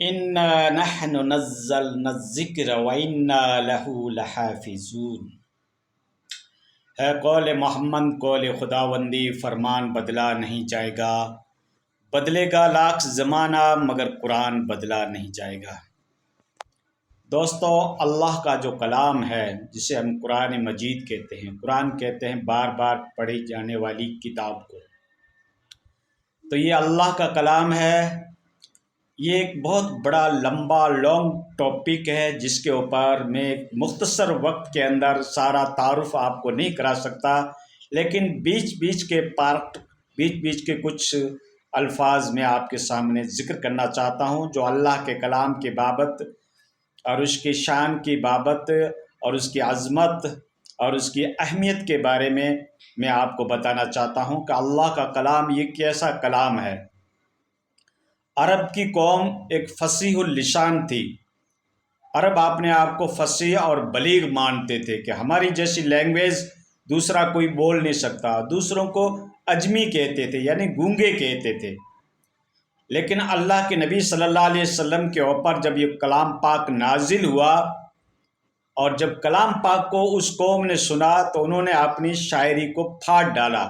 انا نحن نزلنا الذکر وانا لہ لحافظون۔ ہے قول محمد قول خداوندی، فرمان بدلا نہیں جائے گا، بدلے گا لاکھ زمانہ مگر قرآن بدلا نہیں جائے گا۔ دوستو، اللہ کا جو کلام ہے جسے ہم قرآن مجید کہتے ہیں، قرآن کہتے ہیں بار بار پڑھی جانے والی کتاب کو، تو یہ اللہ کا کلام ہے۔ یہ ایک بہت بڑا لمبا لانگ ٹاپک ہے جس کے اوپر میں ایک مختصر وقت کے اندر سارا تعارف آپ کو نہیں کرا سکتا، لیکن بیچ بیچ کے کچھ الفاظ میں آپ کے سامنے ذکر کرنا چاہتا ہوں جو اللہ کے کلام کی بابت اور اس کی شان کی بابت اور اس کی عظمت اور اس کی اہمیت کے بارے میں آپ کو بتانا چاہتا ہوں کہ اللہ کا کلام یہ کیسا کلام ہے۔ عرب کی قوم ایک فصیح اللسان تھی۔ عرب اپنے آپ کو فصیح اور بلیغ مانتے تھے کہ ہماری جیسی لینگویج دوسرا کوئی بول نہیں سکتا، دوسروں کو عجمی کہتے تھے یعنی گونگے کہتے تھے۔ لیکن اللہ کے نبی صلی اللہ علیہ وسلم کے اوپر جب یہ کلام پاک نازل ہوا اور جب کلام پاک کو اس قوم نے سنا تو انہوں نے اپنی شاعری کو پھاڑ ڈالا۔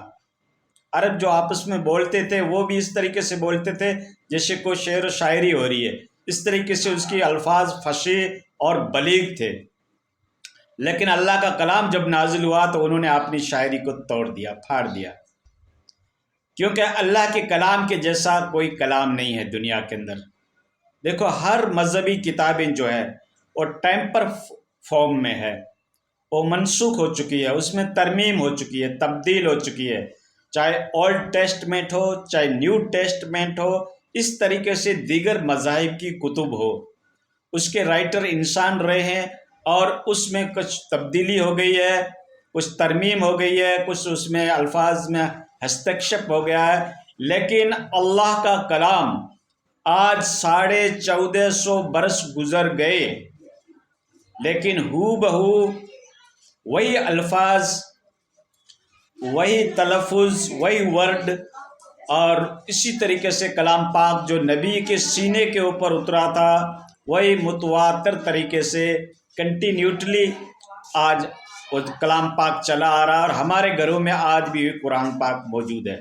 عرب جو آپس میں بولتے تھے وہ بھی اس طریقے سے بولتے تھے جیسے کوئی شعر و شاعری ہو رہی ہے، اس طریقے سے اس کی الفاظ فصیح اور بلیغ تھے۔ لیکن اللہ کا کلام جب نازل ہوا تو انہوں نے اپنی شاعری کو توڑ دیا، پھاڑ دیا، کیونکہ اللہ کے کلام کے جیسا کوئی کلام نہیں ہے دنیا کے اندر۔ دیکھو، ہر مذہبی کتابیں جو ہے وہ ٹیمپر فارم میں ہے، وہ منسوخ ہو چکی ہے، اس میں ترمیم ہو چکی ہے، تبدیل ہو چکی ہے، چاہے اولڈ ٹیسٹمنٹ ہو چاہے نیو ٹیسٹمنٹ ہو، اس طریقے سے دیگر مذاہب کی کتب ہو، اس کے رائٹر انسان رہے ہیں اور اس میں کچھ تبدیلی ہو گئی ہے، کچھ ترمیم ہو گئی ہے، کچھ اس میں الفاظ میں ہستکشپ ہو گیا ہے، لیکن اللہ کا کلام آج 1450 برس گزر گئے، لیکن ہو بہو وہی الفاظ، وہی تلفظ، وہی ورڈ، اور اسی طریقے سے کلام پاک جو نبی کے سینے کے اوپر اترا تھا وہی متواتر طریقے سے کنٹینیوٹلی آج وہ کلام پاک چلا آ رہا، اور ہمارے گھروں میں آج بھی قرآن پاک موجود ہے۔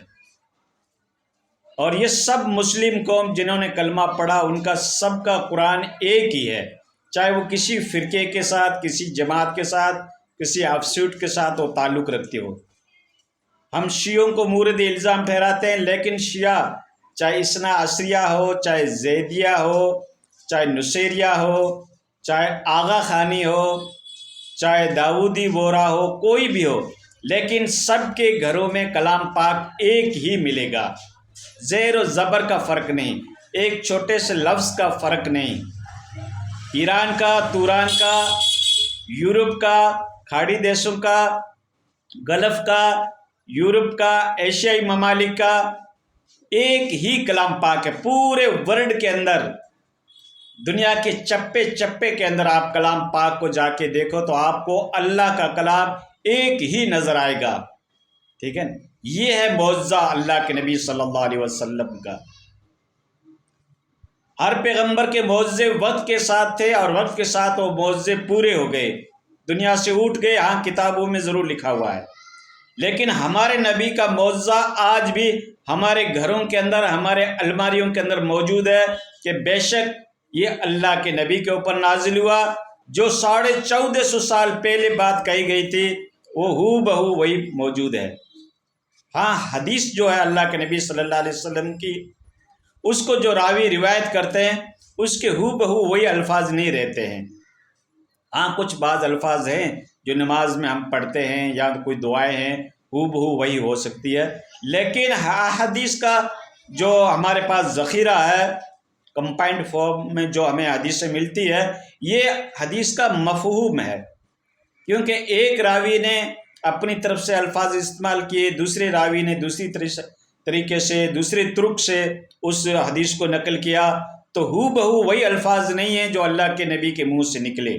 اور یہ سب مسلم قوم جنہوں نے کلمہ پڑھا ان کا سب کا قرآن ایک ہی ہے، چاہے وہ کسی فرقے کے ساتھ، کسی جماعت کے ساتھ، کسی آفسوٹ کے ساتھ وہ تعلق رکھتے ہو۔ ہم شیعوں کو مورد الزام ٹھہراتے ہیں، لیکن شیعہ چاہے اثنا عشریہ ہو، چاہے زیدیہ ہو، چاہے نصیریہ ہو، چاہے آغا خانی ہو، چاہے داودی بورا ہو، کوئی بھی ہو، لیکن سب کے گھروں میں کلام پاک ایک ہی ملے گا۔ زیر و زبر کا فرق نہیں، ایک چھوٹے سے لفظ کا فرق نہیں۔ ایران کا، توران کا، یورپ کا، کھاڑی دیشوں کا، گلف کا، یورپ کا، ایشیائی ممالک کا، ایک ہی کلام پاک ہے۔ پورے ورلڈ کے اندر، دنیا کے چپے چپے کے اندر آپ کلام پاک کو جا کے دیکھو تو آپ کو اللہ کا کلام ایک ہی نظر آئے گا، ٹھیک ہے۔ یہ ہے معجزہ اللہ کے نبی صلی اللہ علیہ وسلم کا۔ ہر پیغمبر کے معجزے وقت کے ساتھ تھے اور وقت کے ساتھ وہ معجزے پورے ہو گئے، دنیا سے اٹھ گئے، ہاں کتابوں میں ضرور لکھا ہوا ہے، لیکن ہمارے نبی کا معجزہ آج بھی ہمارے گھروں کے اندر، ہمارے الماریوں کے اندر موجود ہے کہ بے شک یہ اللہ کے نبی کے اوپر نازل ہوا، جو 1450 سال پہلے بات کہی گئی تھی وہ ہو بہو وہی موجود ہے۔ ہاں، حدیث جو ہے اللہ کے نبی صلی اللہ علیہ وسلم کی، اس کو جو راوی روایت کرتے ہیں اس کے ہو بہو وہی الفاظ نہیں رہتے ہیں۔ ہاں، کچھ بعض الفاظ ہیں جو نماز میں ہم پڑھتے ہیں یا کوئی دعائیں ہیں ہو بہو وہی ہو سکتی ہے، لیکن حدیث کا جو ہمارے پاس ذخیرہ ہے کمپائنڈ فارم میں جو ہمیں حدیثیں ملتی ہے، یہ حدیث کا مفہوم ہے، کیونکہ ایک راوی نے اپنی طرف سے الفاظ استعمال کیے، دوسرے راوی نے دوسری طریقے سے، دوسرے طرق سے اس حدیث کو نقل کیا، تو ہو بہو وہی الفاظ نہیں ہیں جو اللہ کے نبی کے منہ سے نکلے۔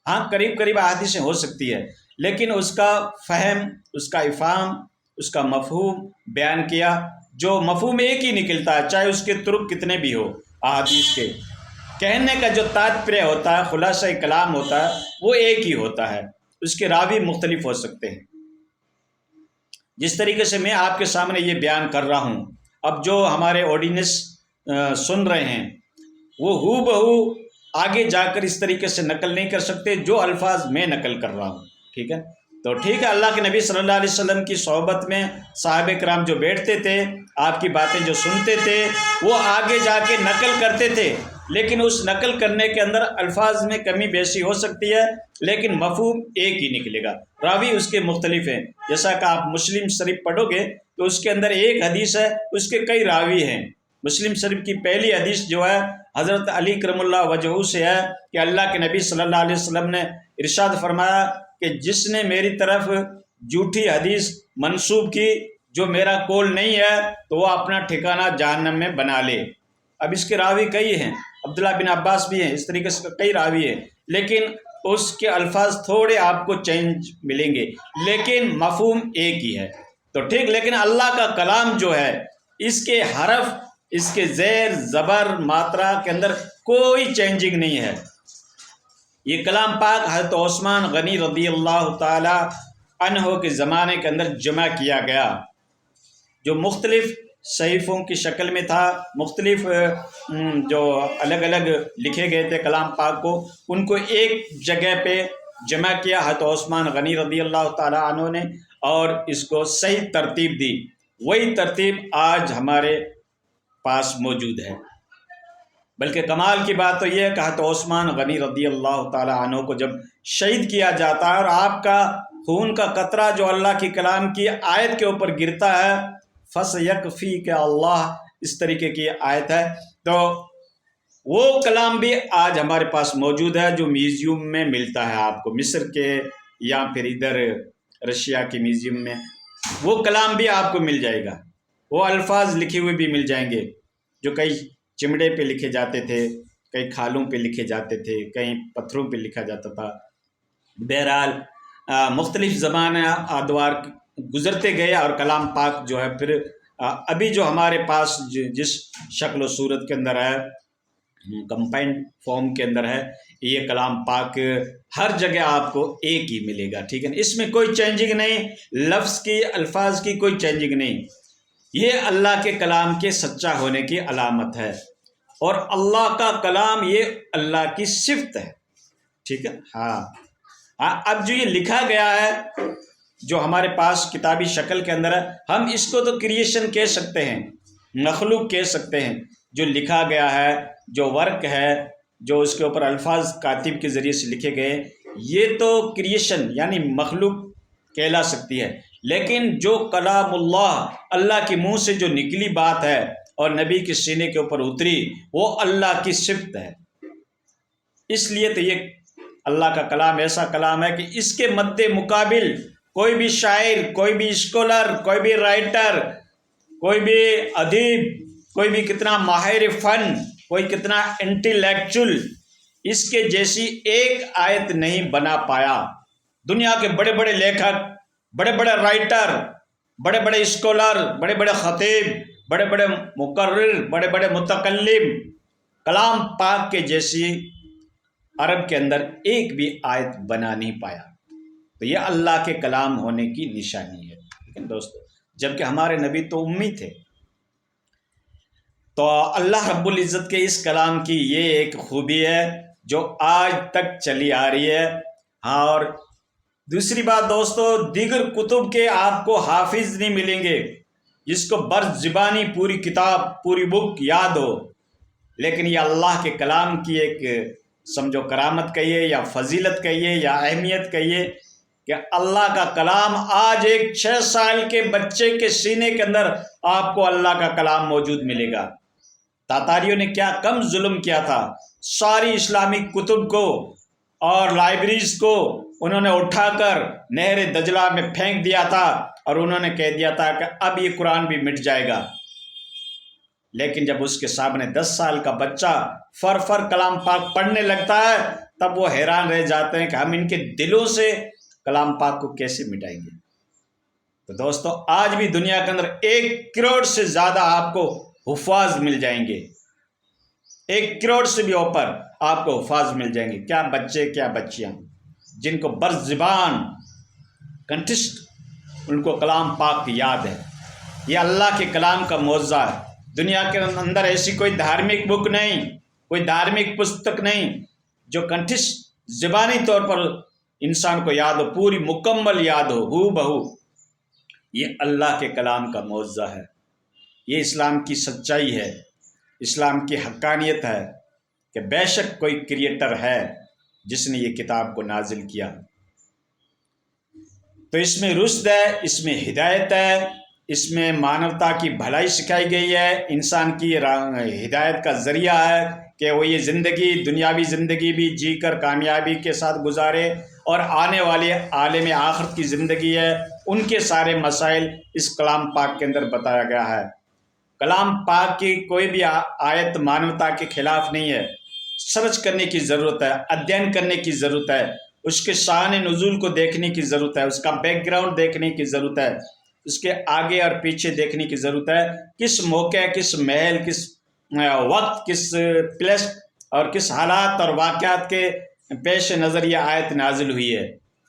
ہاں، قریب قریب احادیثیں ہو سکتی ہے، لیکن اس کا فہم، اس کا افہام، اس کا مفہوم بیان کیا جو مفہوم ایک ہی نکلتا ہے، چاہے اس کے طرق کتنے بھی ہو احادیث کے، کہنے کا جو تاتپریہ ہوتا ہے، خلاصہ کلام ہوتا ہے، وہ ایک ہی ہوتا ہے، اس کے راوی مختلف ہو سکتے ہیں۔ جس طریقے سے میں آپ کے سامنے یہ بیان کر رہا ہوں، اب جو ہمارے آڈینس سن رہے ہیں وہ ہو بہو آگے جا کر اس طریقے سے نقل نہیں کر سکتے جو الفاظ میں نقل کر رہا ہوں، ٹھیک ہے؟ تو ٹھیک ہے، اللہ کے نبی صلی اللہ علیہ وسلم کی صحبت میں صحابہ کرام جو بیٹھتے تھے، آپ کی باتیں جو سنتے تھے، وہ آگے جا کے نقل کرتے تھے، لیکن اس نقل کرنے کے اندر الفاظ میں کمی بیشی ہو سکتی ہے، لیکن مفہوم ایک ہی نکلے گا، راوی اس کے مختلف ہیں۔ جیسا کہ آپ مسلم شریف پڑھو گے تو اس کے اندر ایک حدیث ہے، اس کے کئی راوی ہیں۔ مسلم شریف کی پہلی حدیث جو ہے حضرت علی کرم اللہ وجہہ سے ہے کہ اللہ کے نبی صلی اللہ علیہ وسلم نے ارشاد فرمایا کہ جس نے میری طرف جھوٹی حدیث منسوب کی جو میرا قول نہیں ہے تو وہ اپنا ٹھکانہ جہنم میں بنا لے۔ اب اس کے راوی کئی ہیں، عبداللہ بن عباس بھی ہیں، اس طریقے سے کئی راوی ہیں، لیکن اس کے الفاظ تھوڑے آپ کو چینج ملیں گے، لیکن مفہوم ایک ہی ہے۔ تو ٹھیک، لیکن اللہ کا کلام جو ہے اس کے حرف، اس کے زیر زبر ماترا کے اندر کوئی چینجنگ نہیں ہے۔ یہ کلام پاک حضرت عثمان غنی رضی اللہ تعالی عنہ کے زمانے کے اندر جمع کیا گیا، جو مختلف صحیفوں کی شکل میں تھا، مختلف جو الگ الگ لکھے گئے تھے کلام پاک کو، ان کو ایک جگہ پہ جمع کیا حضرت عثمان غنی رضی اللہ تعالی عنہ نے، اور اس کو صحیح ترتیب دی۔ وہی ترتیب آج ہمارے پاس موجود ہے۔ بلکہ کمال کی بات تو یہ ہے کہ حضرت عثمان غنی رضی اللہ تعالی عنہ کو جب شہید کیا جاتا ہے اور آپ کا خون کا قطرہ جو اللہ کی کلام کی آیت کے اوپر گرتا ہے، فَسَيَكْفِيكَ اللَّهُ، اس طریقے کی آیت ہے، تو وہ کلام بھی آج ہمارے پاس موجود ہے جو میوزیم میں ملتا ہے آپ کو، مصر کے یا پھر ادھر رشیا کے میوزیم میں وہ کلام بھی آپ کو مل جائے گا، وہ الفاظ لکھے ہوئے بھی مل جائیں گے جو کئی چمڑے پہ لکھے جاتے تھے، کئی کھالوں پہ لکھے جاتے تھے، کئی پتھروں پہ لکھا جاتا تھا۔ بہرحال مختلف زمانہ ادوار گزرتے گئے اور کلام پاک جو ہے پھر ابھی جو ہمارے پاس جس شکل و صورت کے اندر ہے، کمپائنڈ فارم کے اندر ہے، یہ کلام پاک ہر جگہ آپ کو ایک ہی ملے گا، ٹھیک ہے نا؟ اس میں کوئی چینجنگ نہیں، لفظ کی، الفاظ کی کوئی چینجنگ نہیں۔ یہ اللہ کے کلام کے سچا ہونے کی علامت ہے، اور اللہ کا کلام یہ اللہ کی صفت ہے، ٹھیک ہے؟ ہاں، اب جو یہ لکھا گیا ہے جو ہمارے پاس کتابی شکل کے اندر ہے، ہم اس کو تو کریشن کہہ سکتے ہیں، مخلوق کہہ سکتے ہیں۔ جو لکھا گیا ہے، جو ورک ہے، جو اس کے اوپر الفاظ کاتب کے ذریعے سے لکھے گئے، یہ تو کریشن یعنی مخلوق کہلا سکتی ہے، لیکن جو کلام اللہ کے منہ سے جو نکلی بات ہے اور نبی کے سینے کے اوپر اتری، وہ اللہ کی صفت ہے۔ اس لیے تو یہ اللہ کا کلام ایسا کلام ہے کہ اس کے مد مقابل کوئی بھی شاعر، کوئی بھی اسکالر، کوئی بھی رائٹر، کوئی بھی ادیب، کوئی بھی کتنا ماہر فن، کوئی کتنا انٹلیکچول، اس کے جیسی ایک آیت نہیں بنا پایا۔ دنیا کے بڑے بڑے لیکھک، بڑے بڑے رائٹر، بڑے بڑے اسکالر، بڑے بڑے خطیب، بڑے بڑے مقرر، بڑے بڑے متکلم، کلام پاک کے جیسی عرب کے اندر ایک بھی آیت بنا نہیں پایا۔ تو یہ اللہ کے کلام ہونے کی نشانی ہے، لیکن دوستو، جبکہ ہمارے نبی تو امی تھے۔ تو اللہ رب العزت کے اس کلام کی یہ ایک خوبی ہے جو آج تک چلی آ رہی ہے۔ ہاں، اور دوسری بات دوستو، دیگر کتب کے آپ کو حافظ نہیں ملیں گے جس کو برس زبانی پوری کتاب، پوری بک یاد ہو، لیکن یہ اللہ کے کلام کی ایک سمجھو کرامت کہیے یا فضیلت کہیے یا اہمیت کہیے کہ اللہ کا کلام آج ایک 6 سال کے بچے کے سینے کے اندر آپ کو اللہ کا کلام موجود ملے گا۔ تاتاریوں نے کیا کم ظلم کیا تھا، ساری اسلامی کتب کو اور لائبریریز کو انہوں نے اٹھا کر نہر دجلہ میں پھینک دیا تھا، اور انہوں نے کہہ دیا تھا کہ اب یہ قرآن بھی مٹ جائے گا۔ لیکن جب اس کے سامنے 10 سال کا بچہ فر کلام پاک پڑھنے لگتا ہے، تب وہ حیران رہ جاتے ہیں کہ ہم ان کے دلوں سے کلام پاک کو کیسے مٹائیں گے۔ تو دوستو آج بھی دنیا کے اندر 1 کروڑ سے زیادہ آپ کو حفاظ مل جائیں گے، 1 کروڑ سے بھی اوپر آپ کو حفاظ مل جائیں گے، کیا بچے کیا بچیاں، جن کو بر زبان کنٹسٹ ان کو کلام پاک کی یاد ہے۔ یہ اللہ کے کلام کا معجزہ ہے۔ دنیا کے اندر ایسی کوئی دھارمک بک نہیں، کوئی دھارمک پستک نہیں جو کنٹسٹ زبانی طور پر انسان کو یاد ہو، پوری مکمل یاد ہو بہو۔ یہ اللہ کے کلام کا معجزہ ہے، یہ اسلام کی سچائی ہے، اسلام کی حقانیت ہے کہ بے شک کوئی کریٹر ہے جس نے یہ کتاب کو نازل کیا۔ تو اس میں رشد ہے، اس میں ہدایت ہے، اس میں مانوتا کی بھلائی سکھائی گئی ہے، انسان کی ہدایت کا ذریعہ ہے کہ وہ یہ زندگی دنیاوی زندگی بھی جی کر کامیابی کے ساتھ گزارے، اور آنے والے عالم آخرت کی زندگی ہے، ان کے سارے مسائل اس کلام پاک کے اندر بتایا گیا ہے۔ کلام پاک کی کوئی بھی آیت مانوتا کے خلاف نہیں ہے، سرچ کرنے کی ضرورت ہے، ادھین کرنے کی ضرورت ہے، اس کے شان نزول کو دیکھنے کی ضرورت ہے، اس کا بیک گراؤنڈ دیکھنے کی ضرورت ہے، اس کے آگے اور پیچھے دیکھنے کی ضرورت ہے، کس موقع کس محل کس وقت کس پلیس اور کس حالات اور واقعات کے پیش نظر یہ آیت نازل ہوئی ہے۔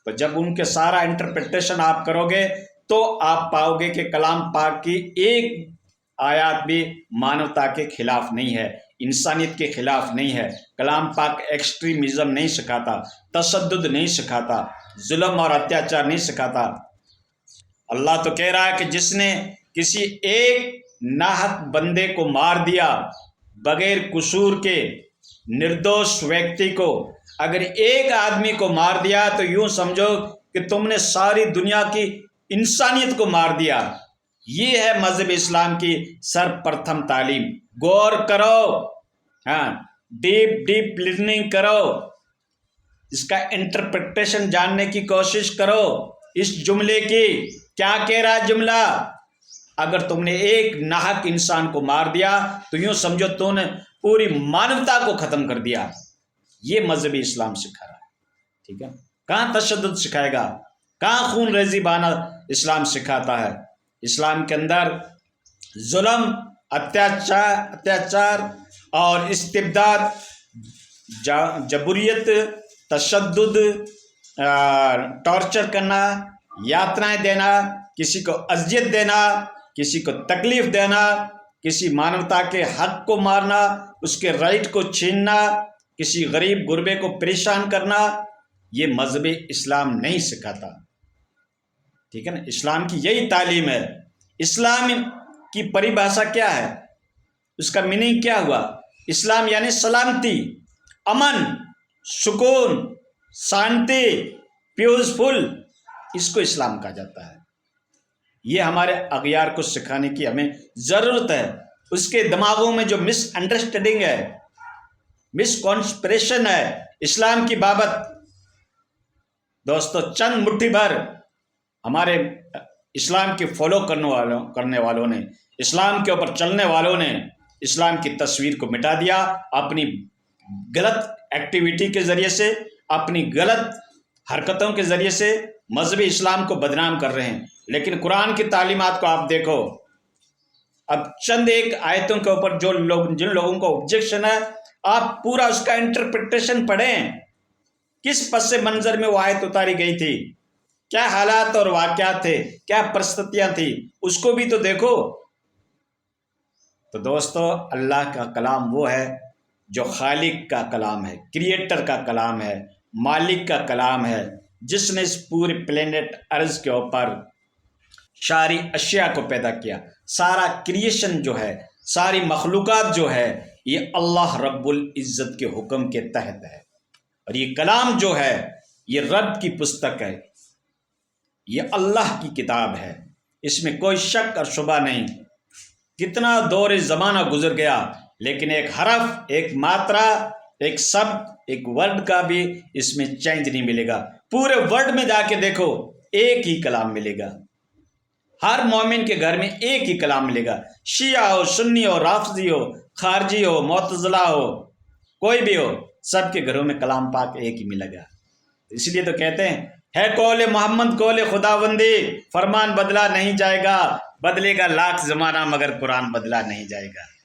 تو جب ان کے سارا انٹرپریٹیشن آپ کرو گے تو آپ پاؤ گے کہ کلام پاک کی ایک آیات بھی مانوتا کے خلاف نہیں ہے، انسانیت کے خلاف نہیں ہے۔ کلام پاک ایکسٹریمزم نہیں سکھاتا، تشدد نہیں سکھاتا، ظلم اور اتیاچار نہیں سکھاتا۔ اللہ تو کہہ رہا ہے کہ جس نے کسی ایک ناحق بندے کو مار دیا بغیر قصور کے، نردوش ویکتی کو اگر ایک آدمی کو مار دیا تو یوں سمجھو کہ تم نے ساری دنیا کی انسانیت کو مار دیا۔ یہ ہے مذہب اسلام کی سرپرتھم تعلیم۔ غور کرو، ڈیپ لرننگ کرو، اس کا انٹرپریٹیشن جاننے کی کوشش کرو۔ اس جملے کی کیا کہہ رہا ہے جملہ؟ اگر تم نے ایک ناحق انسان کو مار دیا تو یوں سمجھو تم نے پوری مانوتا کو ختم کر دیا۔ یہ مذہب اسلام سکھا رہا ہے، ٹھیک ہے؟ کہاں تشدد سکھائے گا؟ کہاں خون ریزی بہانا اسلام سکھاتا ہے؟ اسلام کے اندر ظلم، اتیاچار اور استبداد، جبریت، تشدد، ٹارچر کرنا، یاتنائیں دینا، کسی کو اذیت دینا، کسی کو تکلیف دینا، کسی مانوتا کے حق کو مارنا، اس کے رائٹ کو چھیننا، کسی غریب غربے کو پریشان کرنا، یہ مذہب اسلام نہیں سکھاتا، ٹھیک ہے نا؟ اسلام کی یہی تعلیم ہے۔ اسلام کی پریبھاشا کیا ہے؟ اس کا میننگ کیا ہوا؟ اسلام یعنی سلامتی، امن، سکون، شانتی، پیسفل، اس کو اسلام کہا جاتا ہے۔ یہ ہمارے اغیار کو سکھانے کی ہمیں ضرورت ہے۔ اس کے دماغوں میں جو مس انڈرسٹینڈنگ ہے، مس کانسپریشن ہے اسلام کی بابت، دوستو چند مٹھی بھر ہمارے اسلام کی فالو کرنے والوں نے، اسلام کے اوپر چلنے والوں نے اسلام کی تصویر کو مٹا دیا اپنی غلط ایکٹیویٹی کے ذریعے سے، اپنی غلط حرکتوں کے ذریعے سے مذہبی اسلام کو بدنام کر رہے ہیں۔ لیکن قرآن کی تعلیمات کو آپ دیکھو، اب چند ایک آیتوں کے اوپر جن لوگوں کو آبجیکشن ہے، آپ پورا اس کا انٹرپریٹیشن پڑھیں، کس پس منظر میں وہ آیت اتاری گئی تھی، کیا حالات اور واقعات تھے، کیا پرستتیاں تھیں، اس کو بھی تو دیکھو۔ تو دوستو اللہ کا کلام وہ ہے جو خالق کا کلام ہے، کریٹر کا کلام ہے، مالک کا کلام ہے، جس نے اس پورے پلینٹ ارض کے اوپر ساری اشیاء کو پیدا کیا۔ سارا کریشن جو ہے، ساری مخلوقات جو ہے، یہ اللہ رب العزت کے حکم کے تحت ہے، اور یہ کلام جو ہے یہ رب کی پستک ہے، یہ اللہ کی کتاب ہے، اس میں کوئی شک اور شبہ نہیں۔ کتنا دور زمانہ گزر گیا لیکن ایک حرف، ایک ماترا، ایک شبد، ایک ورڈ کا بھی اس میں چینج نہیں ملے گا۔ پورے ورلڈ میں جا کے دیکھو ایک ہی کلام ملے گا، ہر مومن کے گھر میں ایک ہی کلام ملے گا، شیعہ ہو، سنی ہو، رافضی ہو، خارجی ہو، معتزلہ ہو، کوئی بھی ہو، سب کے گھروں میں کلام پاک ایک ہی ملے گا۔ اس لیے تو کہتے ہیں ہے قول محمد قول خداوندی، فرمان بدلا نہیں جائے گا، بدلے گا لاکھ زمانہ مگر قرآن بدلا نہیں جائے گا۔